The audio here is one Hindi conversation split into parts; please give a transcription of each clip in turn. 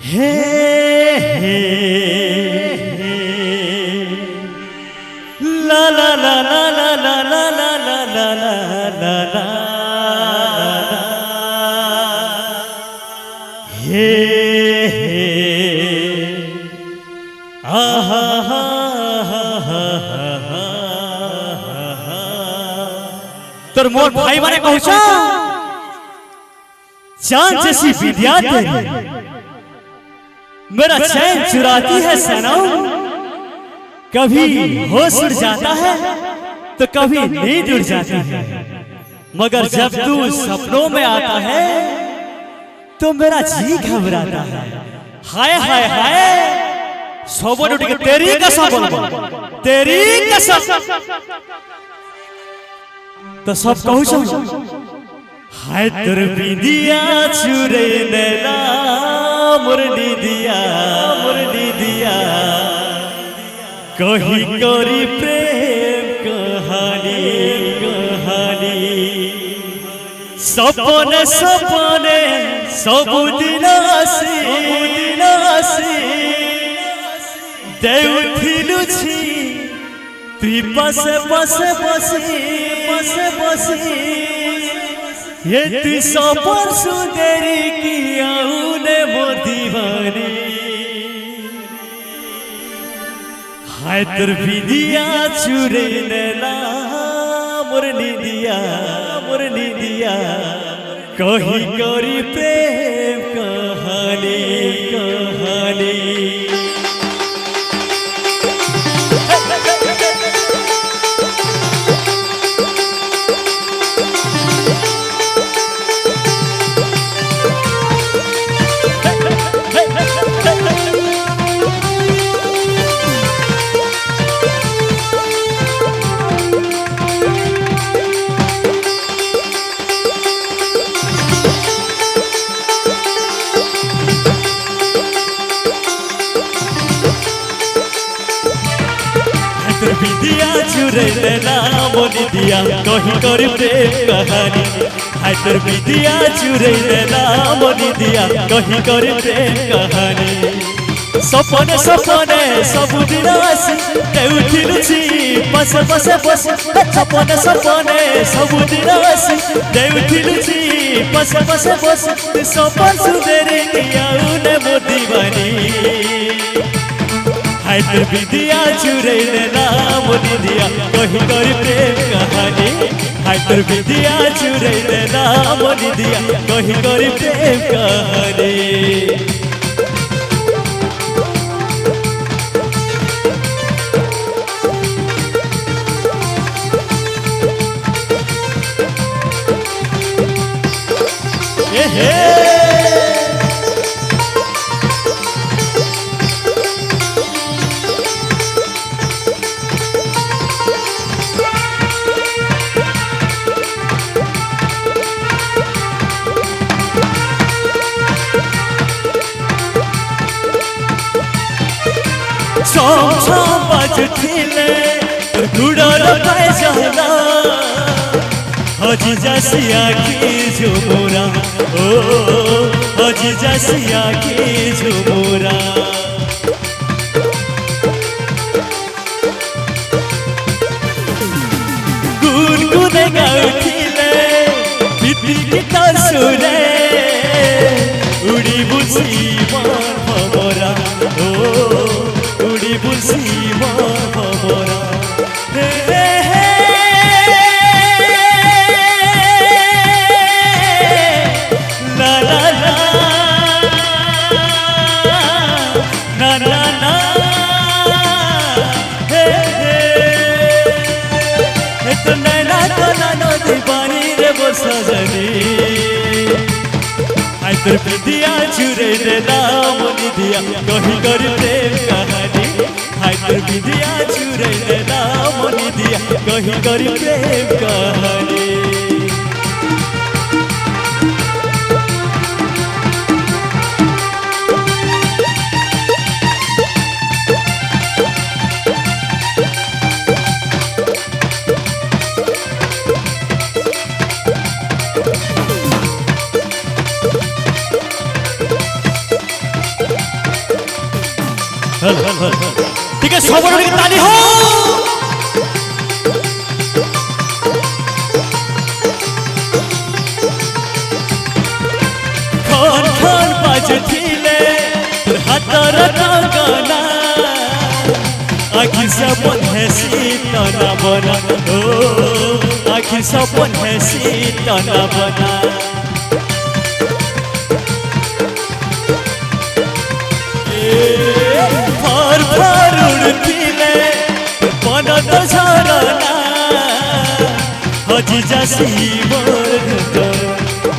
हे हे ला ला ला ला ला ला ला ला ला ला ला ला हे आहा हा तोर मोर भाई माने कहू चांद जैसी विद्या तेरी मेरा चैन चुराती है सनम। कभी होश उड़ जाता है तो कभी नींद उड़ जाती है, मगर जब तू सपनों में आता है तो मेरा जी घबराता है। हाय हाय हाय सोबन उठ के तेरी कसम बोल, तेरी कसम तो सब कहू छो हाय तोर बिंदिया चुरे नैना मुरली दिया कही करी प्रेम कहानी सपने सपने सबुदिन आसी देउथिलु छी तुई बसे बसी ये तू सपन सुंदरी की आउने मोर दीवानी। हाय तोर बिंदिया चुरे नैना मोर निदिया कही करी प्रेम कहानी बिंदिया चुरे नैना मोनी दिया कही करी प्रेम कहानी। हाय तोर बिंदिया चुरे नैना मोनी दिया कही करी प्रेम कहानी सपने सबुदिन आसी देउथिलु छी बसे सपने सबुदिन आसी देउथिलु छी बसे सपन सुंदरी आउने मोर दीवानी। हाय तोर बिंदिया चुरे नैना मोनी दिया कही करी प्रेम कहानी। हाय तोर बिंदिया चुरे नैना मोनी दिया कही करी प्रेम कहानी। छम बजथिले गुड़र पाए जाला हजी जसिया की झुमुरा ओ हजी जसिया की झुमुरा गुनगुने गाउथिले बिती गीत सुने उड़ी बुझी मन भमरा ओ उड़ी बुझी मन भमरा हाय तोर बिंदिया चुरे नैना मोनी दिया कही करी प्रेम कहानी। हाय तोर बिंदिया चुरे नैना मोनी दिया कही करी प्रेम कहानी। ठीक है सबों की ताली हो खन खन बाजथिले हातर कंगना आखिर सपन है सीतना बना ओ आखिर सपन है सीतना बना फर फर उड़थिले बनत झरना हजी जासी मोर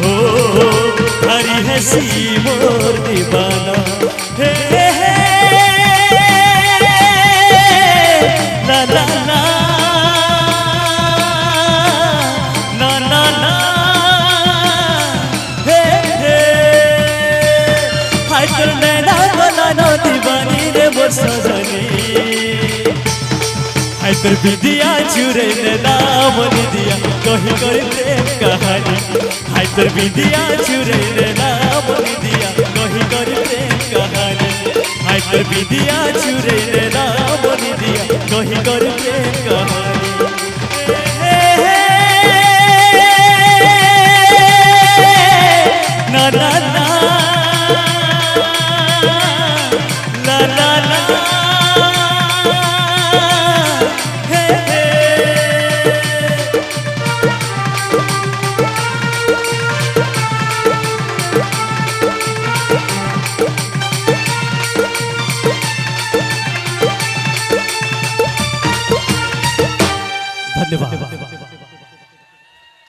ओ हरी है सी मोर दीवाना हे हे ला ला ला ना ना ना हे हे हाय कर नैना गला न दीवानी रे मोर सजनी हाय तर बिंदिया चुरे ने नाम दिया कही कर प्रेम कहानी हाय तर बिंदिया चुरे ने नाम दिया कही कर प्रेम कहानी हाय तर बिंदिया चुरे ने नाम दिया कही कर प्रेम कहानी ना ना